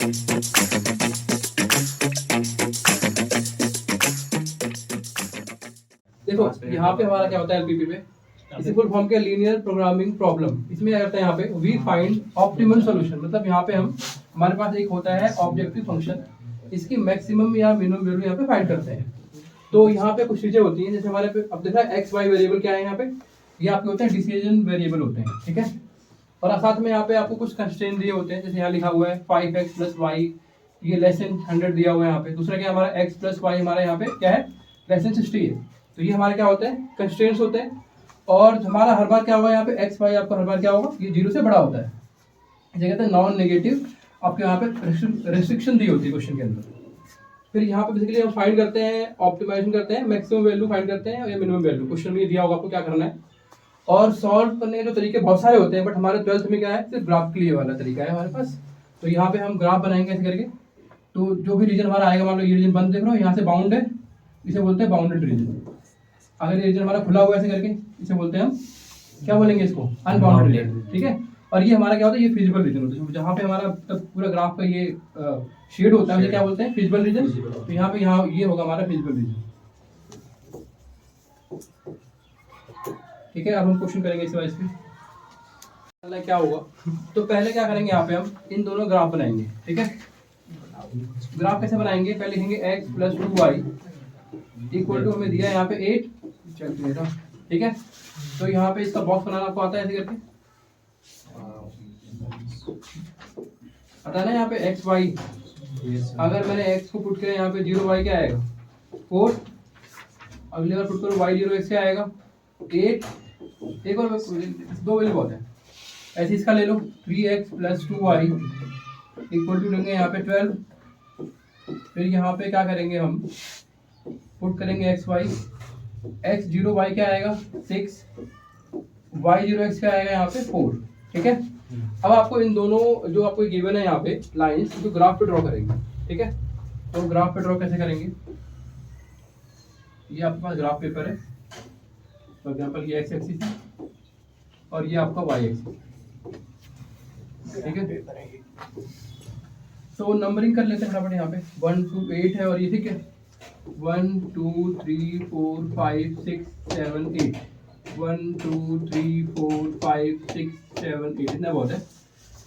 देखो यहाँ पे हमारा क्या होता है एलपीपी में, इसे फुल फॉर्म के लीनियर प्रोग्रामिंग प्रॉब्लम। इसमें क्या करते हैं यहाँ पे वी फाइंड ऑप्टिमल सॉल्यूशन, मतलब यहाँ पे हमारे पास एक होता है ऑब्जेक्टिव फंक्शन, इसकी मैक्सिमम या मिनिमम वैल्यू यहाँ पे फाइंड करते हैं। तो यहाँ पे कुछ चीजें होती हैं, जैसे हमारे पे अब देखा एक्स वाई वेरिएबल क्या है यहाँ पे, ये आपके होते हैं डिसीजन वेरिएबल होते हैं, ठीक है। और साथ में यहाँ पे आपको कुछ कंस्ट्रेंट दिए होते हैं, जैसे यहाँ लिखा हुआ है 5x + y, ये लेस देन 100 दिया हुआ है यहाँ पे। दूसरा क्या हमारा x + y हमारा यहाँ पे क्या है, लेस देन 60 है। तो ये हमारे क्या होते हैं, कंस्ट्रेंट्स होते हैं। और हमारा हर बार क्या होगा यहाँ पे x y आपका हर बार क्या होगा, ये 0 से बड़ा होता है, इसे कहते हैं नॉन नेगेटिव। आपके यहाँ पे रेस्ट्रिक्शन दी होती है क्वेश्चन के अंदर। फिर यहाँ पे बेसिकली हम फाइंड करते हैं, ऑप्टिमाइजेशन करते हैं, मैक्सिमम वैल्यू फाइंड करते हैं और ये मिनिमम वैल्यू। क्वेश्चन में दिया होगा आपको क्या करना है। और सॉल्व करने के जो तरीके बहुत सारे होते हैं, बट हमारे 12th में क्या है, सिर्फ ग्राफ के लिए वाला तरीका है हमारे पास। तो यहाँ पे हम ग्राफ बनाएंगे ऐसे करके। तो जो भी रीजन हमारा आएगा, मान लो ये रीजन बंद देख रहे हो, यहाँ से बाउंड है, इसे बोलते हैं बाउंडेड रीजन। अगर ये रीजन हमारा खुला हुआ है ऐसे करके, इसे बोलते हैं हम क्या बोलेंगे, इसको अनबाउंडेड रीजन, ठीक है। और ये हमारा क्या होता है, ये फिजिबल रीजन होता है, जहाँ पे हमारा पूरा ग्राफ का ये शेड होता है, उसे क्या बोलते हैं, फिजिबल रीजन। तो यहाँ पे ये होगा हमारा फिजिबल रीजन, ठीक है। अब हम क्वेश्चन करेंगे इस वाइज पे क्या होगा। तो पहले क्या करेंगे, यहाँ पे हम इन दोनों ग्राफ बनाएंगे, ठीक है। ग्राफ कैसे बनाएंगे, पहले लिखेंगे x + 2y = हमें दिया है यहाँ पे 8, ठीक है। तो यहाँ पे इसका बॉक्स बनाना आपको आता है ऐसे करके, आता है ना। यहाँ पे x y, अगर मैंने x को पुट किया यहाँ पे 0 y क्या आएगा 4, अगली बार पुट करो y 0 x क्या आएगा 8, एक और 2 वैल्यू बहुत है। ऐसे इसका ले लो 3x + 2y = लेंगे यहाँ पे 12। फिर यहाँ पे क्या करेंगे, हम पुट करेंगे x y, x 0 y क्या आएगा 6, y 0 x क्या आएगा यहाँ पे 4, ठीक है। अब आपको इन दोनों जो आपको गिवन है यहाँ पे लाइंस, जो ग्राफ पे ड्रॉ करेंगे, ठीक है। तो ग्राफ पे ड्रॉ कैसे करेंगे, ये आपके पास ग्राफ पेपर है, फॉर एग्जाम्पल ये x एक्सिस है और ये आपका y एक्सिस, ठीक है। तो नंबरिंग कर लेते हैं फटाफट। यहाँ पे 1 to 8 है और ये ठीक है 1 2 3 4 5 6 7 8, 1 2 3 4 5 6 7 8, इतना बहुत है।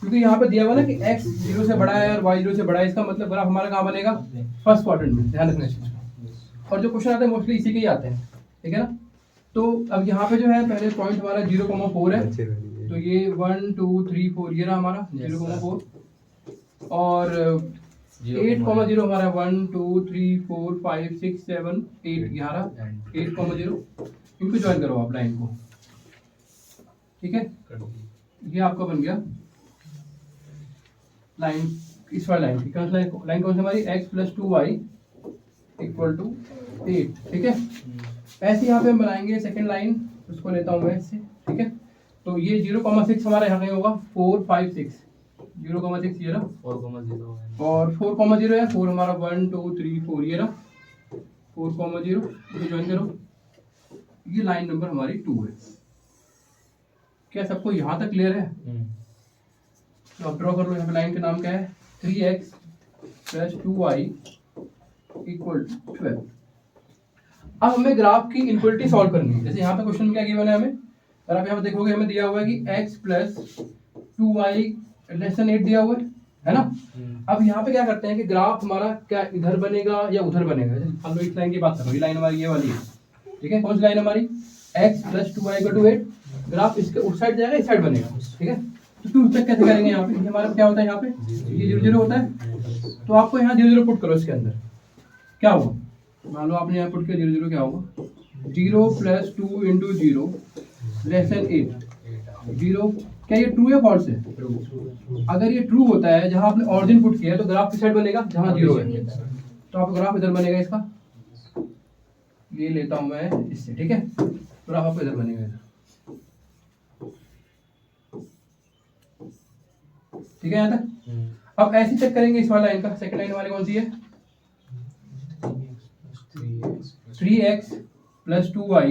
क्योंकि यहाँ पे दिया हुआ ना कि x 0 से बड़ा है और y 0 से बड़ा है, इसका मतलब ग्राफ हमारा कहाँ बनेगा, फर्स्ट क्वाड्रेंट में, ध्यान रखना चाहिए। और जो क्वेश्चन आते हैं मोस्टली इसी के ही आते हैं, ठीक है ना। तो अब यहाँ पे जो है पहले पॉइंट हमारा 0,4 है, तो ये 1 2 3 4 ये रहा हमारा 0,4, और 8,0 हमारा 1 2 3 4 5 6 7 8 यहाँ रहा 8,0। इनको ज्वाइन करो आप लाइन को, ठीक है। ये आपका बन गया लाइन, इस वाली लाइन की लाइन कौन सी हमारी, x + 2y = 8, ठीक है। ऐसे यहाँ पे हम बनाएंगे सेकंड लाइन, उसको लेता हूँ मैं इससे, ठीक है। तो ये 0,6 हमारा यहाँ कहीं होगा 4 5 6, 0,6 ये रहा 4,0 और 4,0 है 4 हमारा 1 2 3 4 ये रहा 4,0, इसे ज्वाइन करो। ये लाइन नंबर हमारी 2 है। क्या सबको यहाँ तक क्लियर है? तो अब ड्रॉ कर लो। यहाँ पे लाइन का नाम क्या है, 3x + 2y = 12। अब हमें ग्राफ की इक्वलिटी सॉल्व करनी है। जैसे यहाँ पे क्वेश्चन में क्या गिवन है हमें, और आप यहाँ पे देखोगे हमें दिया हुआ है कि x + 2y <= 8 दिया हुआ है ना। अब यहाँ पे क्या करते हैं कि ग्राफ हमारा क्या इधर बनेगा या उधर बनेगा। जैसे हम लोग इस लाइन की बात कर रहे हैं, ये लाइन हमारी ये वाली है, ठीक है। कौन सी लाइन हमारी, x + 2y = 8, ग्राफ इसके उस साइड जाएगा, इस साइड बनेगा, ठीक है। तो 2 चेक कैसे करेंगे, यहाँ पे हमारा क्या होता है, यहाँ पे ये 0 0 होता है। तो आपको यहाँ 0 0 पुट करो, इसके अंदर क्या होगा, मान लो आपने यहाँ पुट किया 0 0, क्या होगा 0 + 2 × 0 <= 8। 0 क्या ये ट्रू या फॉल्स है? अगर ये ट्रू होता है, जहां आपने ऑरिजिन पुट किया है, तो ग्राफ किस साइड बनेगा, जहां 0 है। तो आपका ग्राफ इधर बनेगा, इसका ये लेता हूं मैं इससे, ठीक है। ग्राफ आपको इधर बनेगा, इधर, ठीक है यहाँ तक। अब ऐसे चेक करेंगे इस वाला लाइन का, सेकंड लाइन हमारी कौन सी है, 3x + 2y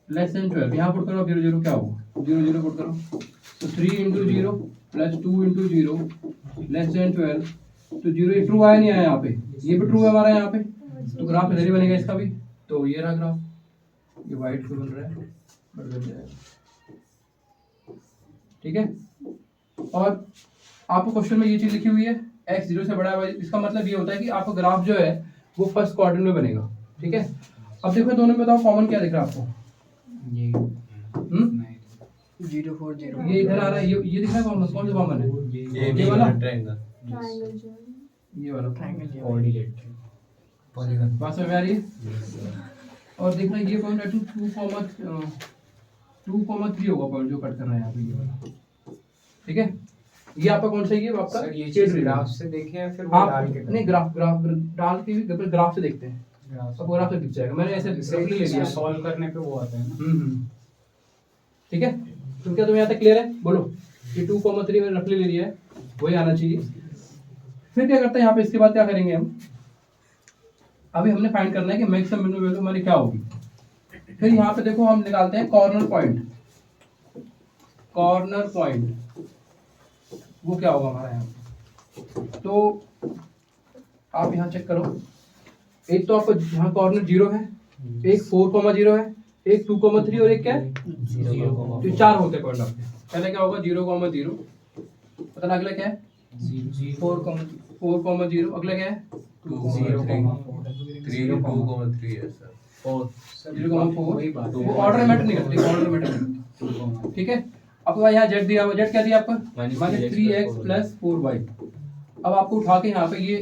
<= 12। यहाँ पुट करो 0 0, क्या होगा 0 0 पुट करो, तो 3 × 0 + 2 × 0 लेस देन 12, तो 0 ये ट्रू आया नहीं आया यहाँ पे, ये भी ट्रू है हमारा यहाँ पे, तो ग्राफ इधर ही बनेगा इसका भी। तो ये रहा ग्राफ, ये वाइट क्यों बन रहा है, बट बन जाएगा, ठीक है। और आपको क्वेश्चन में ये चीज लिखी हुई है x 0 से बड़ा है, इसका मतलब ये होता है कि आपका ग्राफ जो है वो फर्स्ट क्वाड्रेंट में बनेगा, ठीक है। अब देखो दोनों में बताओ कॉमन क्या दिख रहा है आपको, ये 0 4 0 ये इधर आ रहा है, ये दिख रहा है कॉमन, कौन सा कॉमन है, ये वाला, ट्रायंगल, ये वाला ट्रायंगल कोऑर्डिनेट, पॉलीगॉन, बात समझ में आ रही है। और देखना ये पॉइंट है 2,3 होगा पॉइंट जो कट कर रहा है यहाँ पे, ये वाला, ठीक है। ये आपका कौन सा, ये आपका सर ये चीज ग्राफ से देखे हैं फिर वो हाँ डाल के नहीं, ग्राफ डाल के भी ग्राफ से देखते हैं, अब ग्राफ से दिख जाएगा, मैंने ऐसे रफली ले लिया, सॉल्व करने पे वो आता है ना। ठीक है। तो क्या तुम्हें यहाँ तक क्लियर है, बोलो। ये 2,3 मैंने रफली ले लिया है, वही आना चाहिए। फिर क्या करते हैं यहाँ पे, इसके बाद क्या करेंगे हम, अभी हमने फाइंड करना है कि मैक्सिमम मिनिमम वैल्यू हमारी क्या होगी। फिर यहाँ पे देखो हम निकालते हैं कॉर्नर पॉइंट, कॉर्नर पॉइंट वो क्या होगा हमारा यहाँ, तो आप यहाँ चेक करो, एक तो आपको यहाँ कॉर्नर 0 है, एक 4,0 है, एक 2,3 और एक क्या है 0, तो 4 होते हैं पॉइंट आपके। पहले क्या होगा 0,0, पता अगला क्या है 4,0, अगला क्या है 3,2,3 है सर, 0,4, वो ऑर्डर मैटर नहीं करते, ऑर्डर मैटर नहीं करते, ठीक है। अब यहाँ जेड दिया हुआ, जेड क्या दिया आपका -3x + 4y। अब आपको उठा के यहाँ पे ये